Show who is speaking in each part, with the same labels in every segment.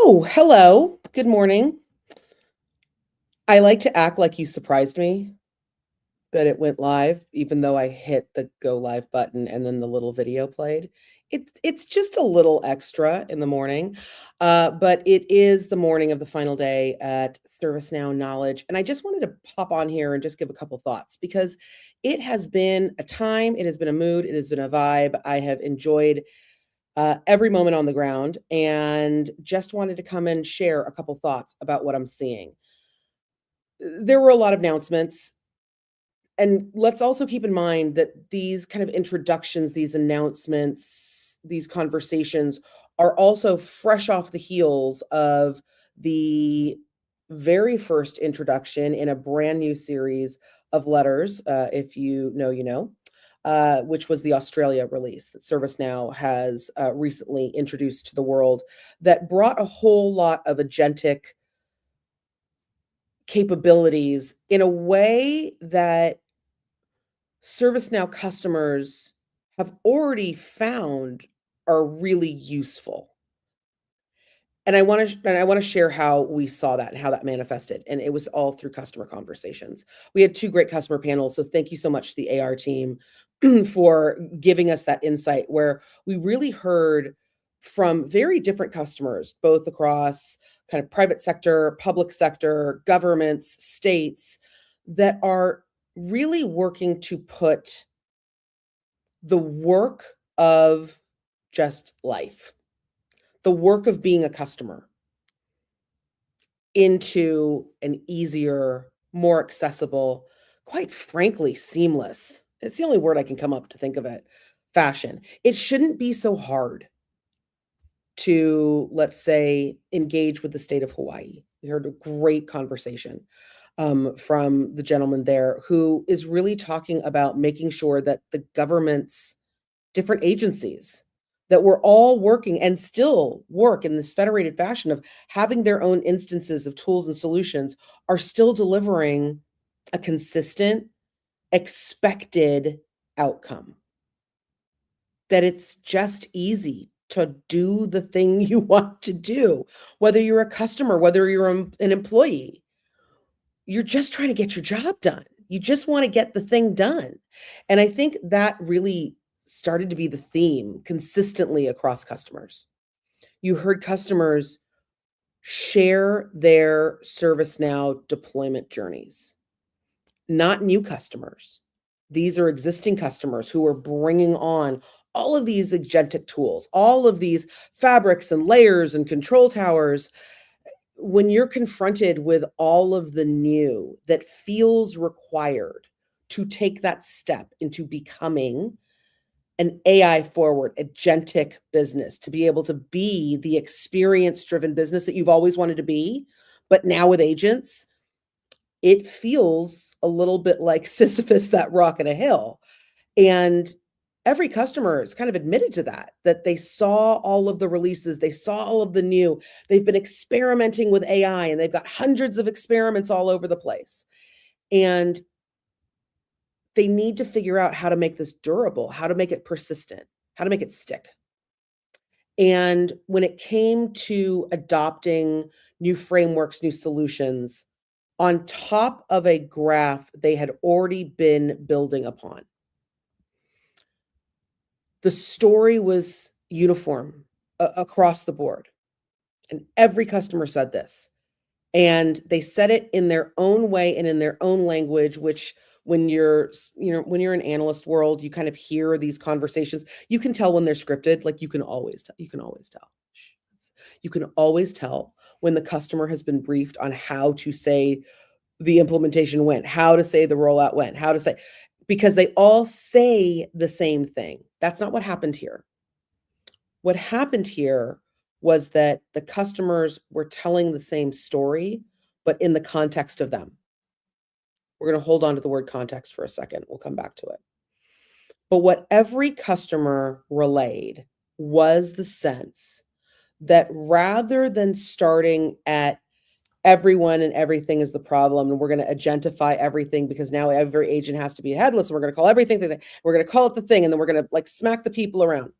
Speaker 1: Oh, hello. Good morning. I like to act like you surprised me that it went live, even though I hit the go live button and then the little video played. It's just a little extra in the morning, but it is the morning of the final day at ServiceNow Knowledge, and I just wanted to pop on here and just give a couple thoughts because it has been a time, it has been a mood, it has been a vibe. I have enjoyed every moment on the ground, and just wanted to come and share a couple thoughts about what I'm seeing. There were a lot of announcements, and let's also keep in mind that these kind of introductions, these announcements, these conversations are also fresh off the heels of the very first introduction in a brand new series of letters, if you know, you know, which was the Australia release that ServiceNow has recently introduced to the world, that brought a whole lot of agentic capabilities in a way that ServiceNow customers have already found are really useful. And I want to share how we saw that and how that manifested, and it was all through customer conversations. We had 2 great customer panels, so thank you so much to the AR team for giving us that insight where we really heard from very different customers, both across kind of private sector, public sector, governments, states, that are really working to put the work of just life, the work of being a customer, into an easier, more accessible, quite frankly, seamless. It's the only word I can come up to think of it. Fashion. It shouldn't be so hard to, let's say, engage with the state of Hawaii. We heard a great conversation from the gentleman there who is really talking about making sure that the government's different agencies that were all working and still work in this federated fashion of having their own instances of tools and solutions are still delivering a consistent, expected outcome. That it's just easy to do the thing you want to do, whether you're a customer, whether you're an employee. You're just trying to get your job done. You just want to get the thing done. And I think that really started to be the theme consistently across customers. You heard customers share their ServiceNow deployment journeys, not new customers. These are existing customers who are bringing on all of these agentic tools, all of these fabrics and layers and control towers. When you're confronted with all of the new that feels required to take that step into becoming an AI forward, agentic business, to be able to be the experience driven business that you've always wanted to be, but now with agents, it feels a little bit like Sisyphus, that rock in a hill. And every customer has kind of admitted to that they saw all of the releases, they saw all of the new, they've been experimenting with AI, and they've got hundreds of experiments all over the place. And they need to figure out how to make this durable, how to make it persistent, how to make it stick. And when it came to adopting new frameworks, new solutions, on top of a graph they had already been building upon, the story was uniform across the board. And every customer said this. And they said it in their own way and in their own language, which when you're, when you're in analyst world, you kind of hear these conversations. You can tell when they're scripted, like you can always tell. You can always tell. You can always tell when the customer has been briefed on how to say the implementation went, how to say the rollout went, how to say, because they all say the same thing. That's not what happened here. What happened here was that the customers were telling the same story, but in the context of them. We're going to hold on to the word context for a second. We'll come back to it. But what every customer relayed was the sense that rather than starting at everyone and everything is the problem, and we're going to agentify everything because now every agent has to be headless, and we're going to call everything the thing. We're going to call it the thing, and then we're going to like smack the people around.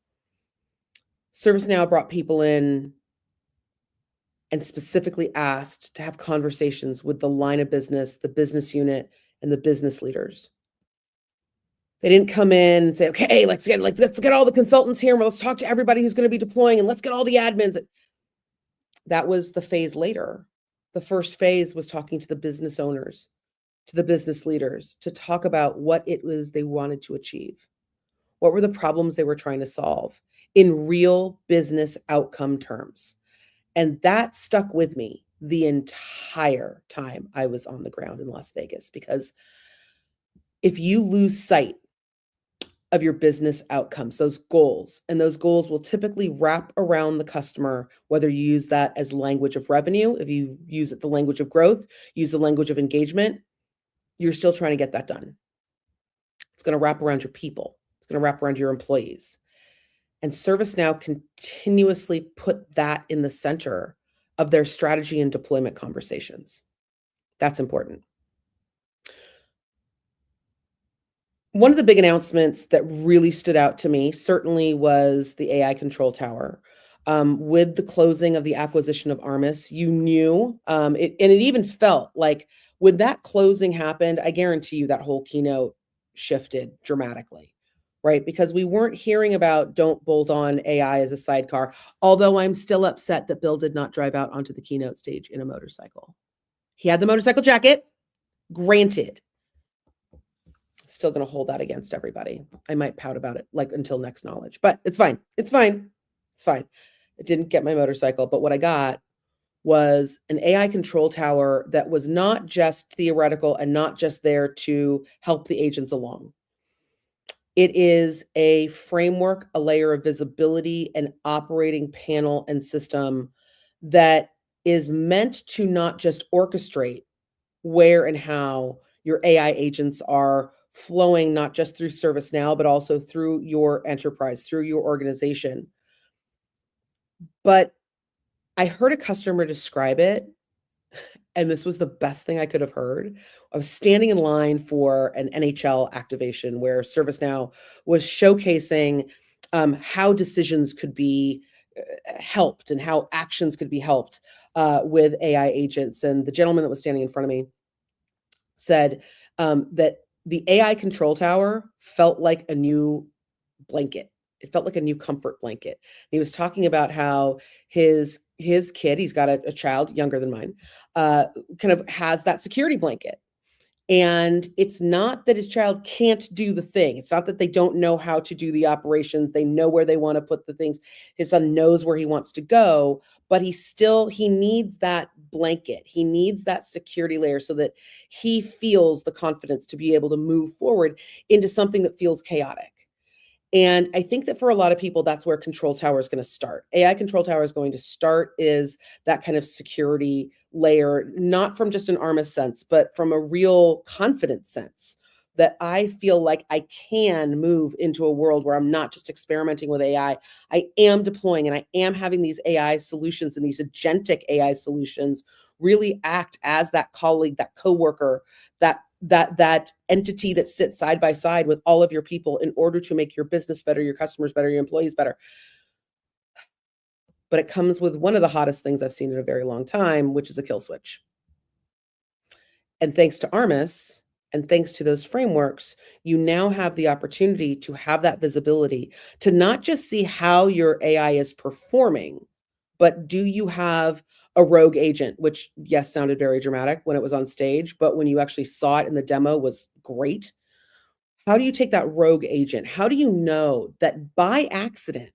Speaker 1: ServiceNow brought people in and specifically asked to have conversations with the line of business, the business unit, and the business leaders. They didn't come in and say, okay, let's get all the consultants here and let's talk to everybody who's going to be deploying and let's get all the admins. That was the phase later. The first phase was talking to the business owners, to the business leaders, to talk about what it was they wanted to achieve. What were the problems they were trying to solve in real business outcome terms? And that stuck with me the entire time I was on the ground in Las Vegas, because if you lose sight of your business outcomes, those goals, and those goals will typically wrap around the customer, whether you use that as language of revenue, if you use it the language of growth, use the language of engagement, you're still trying to get that done. It's going to wrap around your people. It's going to wrap around your employees. And ServiceNow continuously put that in the center of their strategy and deployment conversations. That's important. One of the big announcements that really stood out to me certainly was the AI Control Tower. With the closing of the acquisition of Armis, you knew, and it even felt like when that closing happened, I guarantee you that whole keynote shifted dramatically, right? Because we weren't hearing about don't bolt on AI as a sidecar, although I'm still upset that Bill did not drive out onto the keynote stage in a motorcycle. He had the motorcycle jacket, granted. Still going to hold that against everybody. I might pout about it like until next knowledge, but it's fine. It's fine. It's fine. I didn't get my motorcycle, but what I got was an AI control tower that was not just theoretical and not just there to help the agents along. It is a framework, a layer of visibility, an operating panel and system that is meant to not just orchestrate where and how your AI agents are flowing, not just through ServiceNow, but also through your enterprise, through your organization. But I heard a customer describe it, and this was the best thing I could have heard. I was standing in line for an NHL activation where ServiceNow was showcasing how decisions could be helped and how actions could be helped with AI agents. And the gentleman that was standing in front of me said that the AI control tower felt like a new blanket. It felt like a new comfort blanket. He was talking about how his kid, he's got a child younger than mine, kind of has that security blanket. And it's not that his child can't do the thing. It's not that they don't know how to do the operations. They know where they want to put the things. His son knows where he wants to go, but he needs that blanket. He needs that security layer so that he feels the confidence to be able to move forward into something that feels chaotic. And I think that for a lot of people, that's where Control Tower is going to start. AI Control Tower is going to start is that kind of security layer, not from just an Armis sense, but from a real confidence sense that I feel like I can move into a world where I'm not just experimenting with AI. I am deploying and I am having these AI solutions and these agentic AI solutions really act as that colleague, that coworker, that entity that sits side by side with all of your people in order to make your business better, your customers better, your employees better. But it comes with one of the hottest things I've seen in a very long time, which is a kill switch. And thanks to Armis and thanks to those frameworks, you now have the opportunity to have that visibility to not just see how your AI is performing, but do you have a rogue agent, which, yes, sounded very dramatic when it was on stage, but when you actually saw it in the demo was great. How do you take that rogue agent? How do you know that by accident,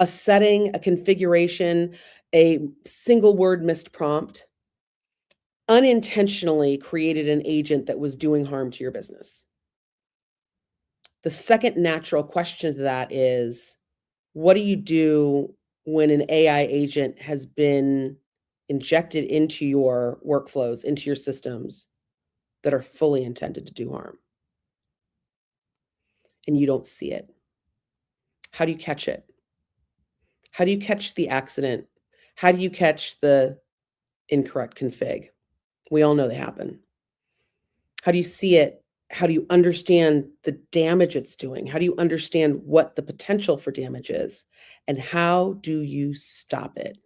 Speaker 1: a setting, a configuration, a single word missed prompt unintentionally created an agent that was doing harm to your business? The second natural question to that is, what do you do when an AI agent has been injected into your workflows, into your systems that are fully intended to do harm and you don't see it? How do you catch it? How do you catch the accident? How do you catch the incorrect config? We all know they happen. How do you see it? How do you understand the damage it's doing? How do you understand what the potential for damage is? And how do you stop it?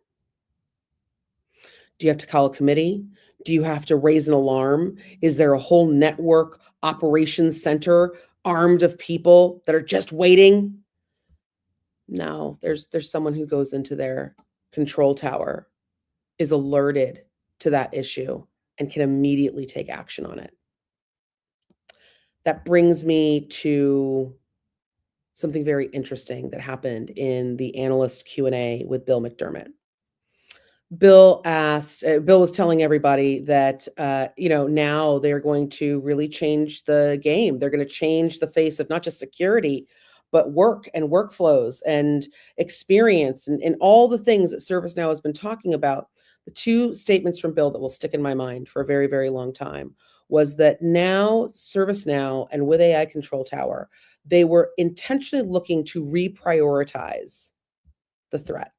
Speaker 1: Do you have to call a committee? Do you have to raise an alarm? Is there a whole network operations center armed of people that are just waiting? No, there's someone who goes into their control tower, is alerted to that issue, and can immediately take action on it. That brings me to something very interesting that happened in the analyst Q&A with Bill McDermott. Bill was telling everybody that, now they're going to really change the game. They're going to change the face of not just security, but work and workflows and experience and all the things that ServiceNow has been talking about. The two statements from Bill that will stick in my mind for a very, very long time was that now ServiceNow and with AI Control Tower, they were intentionally looking to reprioritize the threat.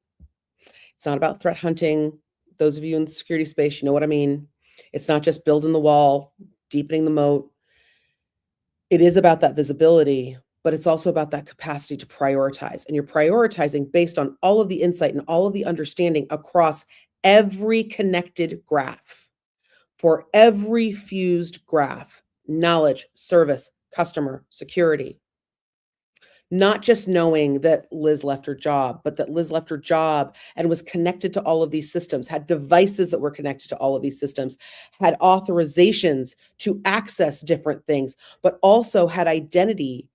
Speaker 1: It's not about threat hunting. Those of you in the security space, you know what I mean. It's not just building the wall, deepening the moat. It is about that visibility, but it's also about that capacity to prioritize. And you're prioritizing based on all of the insight and all of the understanding across every connected graph. For every fused graph, knowledge, service, customer, security. Not just knowing that Liz left her job, but that Liz left her job and was connected to all of these systems, had devices that were connected to all of these systems, had authorizations to access different things, but also had identity.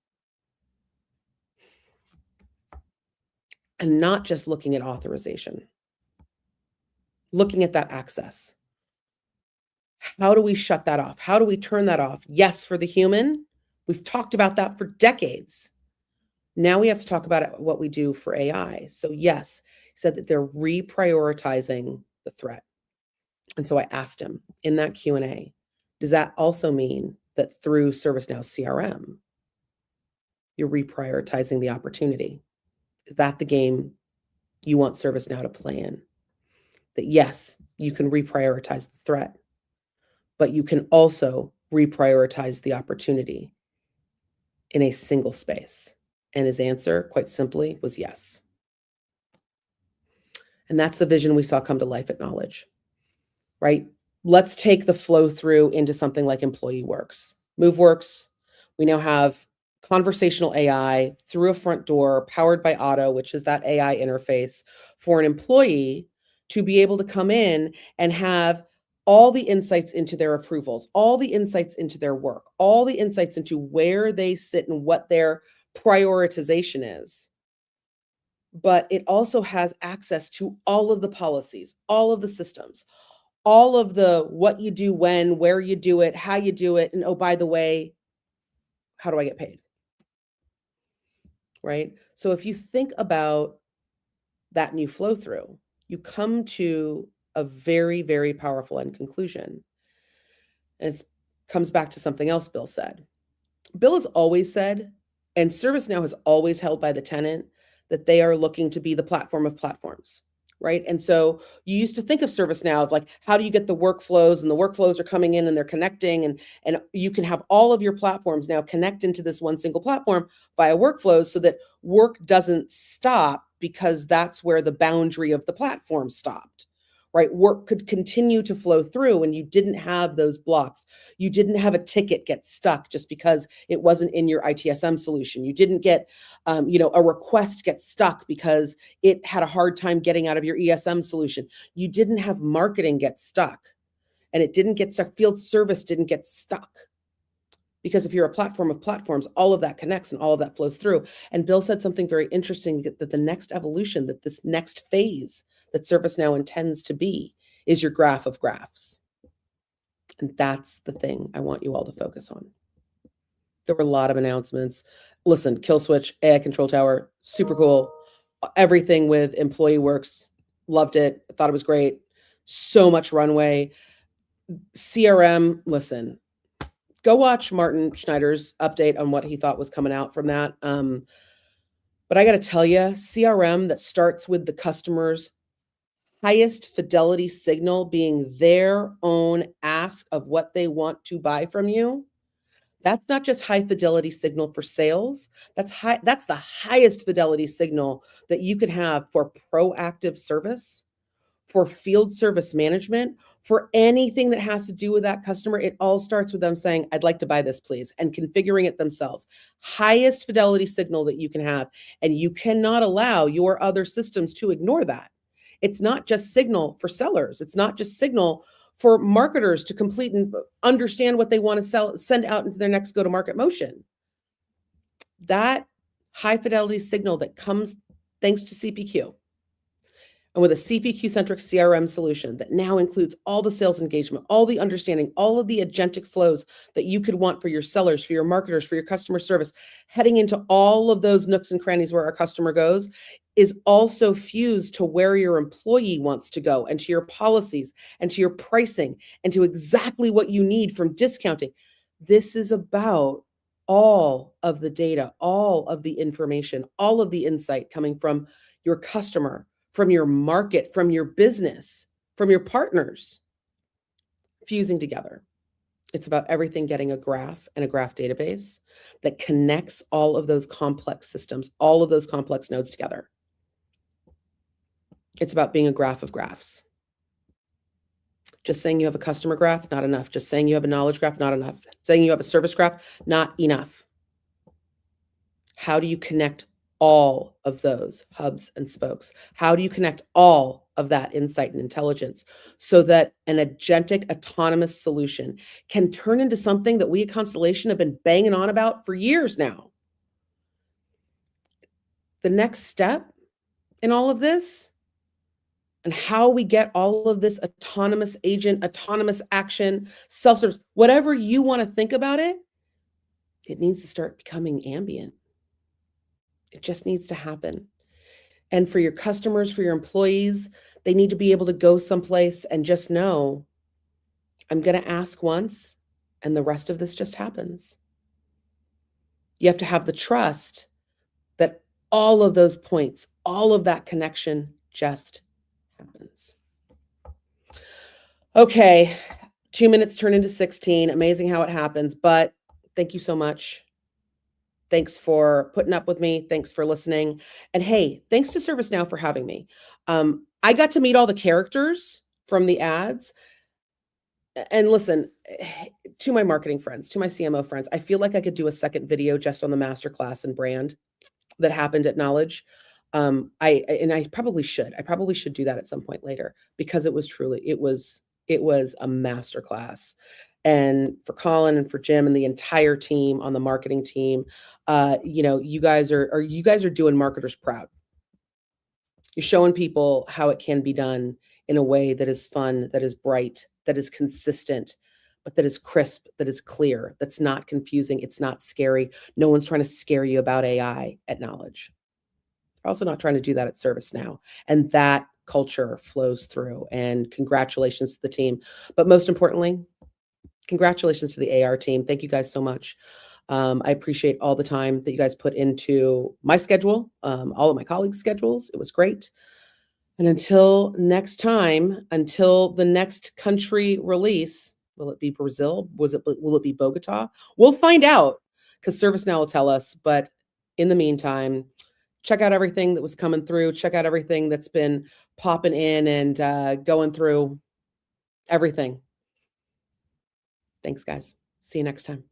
Speaker 1: And not just looking at authorization, looking at that access. How do we shut that off? How do we turn that off? Yes, for the human. We've talked about that for decades. Now we have to talk about what we do for AI. So yes, he said that they're reprioritizing the threat. And so I asked him in that Q&A, does that also mean that through ServiceNow CRM, you're reprioritizing the opportunity? Is that the game you want ServiceNow to play in? That yes, you can reprioritize the threat, but you can also reprioritize the opportunity in a single space. And his answer, quite simply, was yes. And that's the vision we saw come to life at Knowledge, right? Let's take the flow through into something like Employee Works. MoveWorks, we now have conversational AI through a front door powered by Otto, which is that AI interface for an employee to be able to come in and have all the insights into their approvals, all the insights into their work, all the insights into where they sit and what their prioritization is. But it also has access to all of the policies, all of the systems, all of the what you do when, where you do it, how you do it, and oh, by the way, how do I get paid? Right? So if you think about that new flow through, you come to a very, very powerful end conclusion. And it comes back to something else Bill said. Bill has always said, and ServiceNow has always held by the tenet that they are looking to be the platform of platforms, right? And so you used to think of ServiceNow of like, how do you get the workflows, and the workflows are coming in and they're connecting, and you can have all of your platforms now connect into this one single platform via workflows so that work doesn't stop because that's where the boundary of the platform stopped. Right? Work could continue to flow through and you didn't have those blocks. You didn't have a ticket get stuck just because it wasn't in your ITSM solution. You didn't get, a request get stuck because it had a hard time getting out of your ESM solution. You didn't have marketing get stuck, and it didn't get stuck. Field service didn't get stuck. Because if you're a platform of platforms, all of that connects and all of that flows through. And Bill said something very interesting, that the next evolution, that this next phase that ServiceNow intends to be is your graph of graphs. And that's the thing I want you all to focus on. There were a lot of announcements. Listen, Kill Switch, AI Control Tower, super cool. Everything with Employee Works, loved it. I thought it was great. So much runway. CRM, listen, go watch Martin Schneider's update on what he thought was coming out from that. But I got to tell you, CRM that starts with the customer's highest fidelity signal being their own ask of what they want to buy from you. That's not just high fidelity signal for sales. That's the highest fidelity signal that you can have for proactive service, for field service management, for anything that has to do with that customer, it all starts with them saying, I'd like to buy this, please, and configuring it themselves. Highest fidelity signal that you can have. And you cannot allow your other systems to ignore that. It's not just signal for sellers. It's not just signal for marketers to complete and understand what they want to send out into their next go-to-market motion. That high fidelity signal that comes thanks to CPQ, and with a CPQ-centric CRM solution that now includes all the sales engagement, all the understanding, all of the agentic flows that you could want for your sellers, for your marketers, for your customer service, heading into all of those nooks and crannies where our customer goes, is also fused to where your employee wants to go, and to your policies, and to your pricing, and to exactly what you need from discounting. This is about all of the data, all of the information, all of the insight coming from your customer, from your market, from your business, from your partners, fusing together. It's about everything getting a graph and a graph database that connects all of those complex systems, all of those complex nodes together. It's about being a graph of graphs. Just saying you have a customer graph, not enough. Just saying you have a knowledge graph, not enough. Saying you have a service graph, not enough. How do you connect all of those hubs and spokes? How do you connect all of that insight and intelligence so that an agentic autonomous solution can turn into something that we at Constellation have been banging on about for years now? The next step in all of this, and how we get all of this autonomous agent, autonomous action, self-service, whatever you want to think about it, it needs to start becoming ambient. It just needs to happen. And for your customers, for your employees, they need to be able to go someplace and just know, I'm going to ask once, and the rest of this just happens. You have to have the trust that all of those points, all of that connection just happens. Okay, 2 minutes turn into 16. Amazing how it happens, but thank you so much. Thanks for putting up with me. Thanks for listening. And hey, thanks to ServiceNow for having me. I got to meet all the characters from the ads. And listen, to my marketing friends, to my CMO friends, I feel like I could do a second video just on the masterclass and brand that happened at Knowledge. I probably should. I probably should do that at some point later, because it was a masterclass. And for Colin and for Jim and the entire team on the marketing team, you guys are doing marketers proud. You're showing people how it can be done in a way that is fun, that is bright, that is consistent, but that is crisp, that is clear, that's not confusing, it's not scary. No one's trying to scare you about AI at Knowledge. We're also not trying to do that at ServiceNow. And that culture flows through. And congratulations to the team. But most importantly, congratulations to the AR team. Thank you guys so much. I appreciate all the time that you guys put into my schedule, all of my colleagues' schedules. It was great. And until next time, until the next country release, will it be Brazil? Will it be Bogota? We'll find out, because ServiceNow will tell us. But in the meantime, check out everything that was coming through. Check out everything that's been popping in and going through everything. Thanks, guys. See you next time.